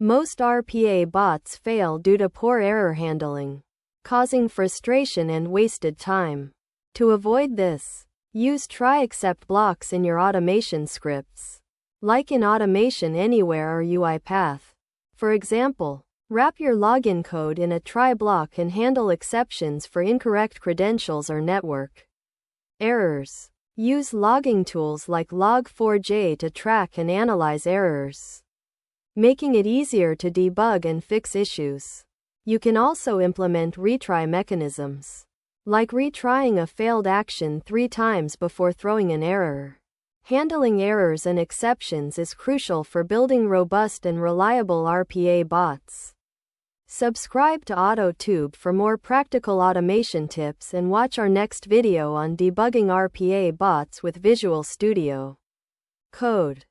Most RPA bots fail due to poor error handling, causing frustration and wasted time. To avoid this, use try-except blocks in your automation scripts, like in Automation Anywhere or UiPath. For example, wrap your login code in a try block and handle exceptions for incorrect credentials or network errors. Use logging tools like Log4j to track and analyze errors, making it easier to debug and fix issues. You can also implement retry mechanisms, like retrying a failed action 3 times before throwing an error. Handling errors and exceptions is crucial for building robust and reliable RPA bots. Subscribe to AutoTube for more practical automation tips and watch our next video on debugging RPA bots with Visual Studio Code.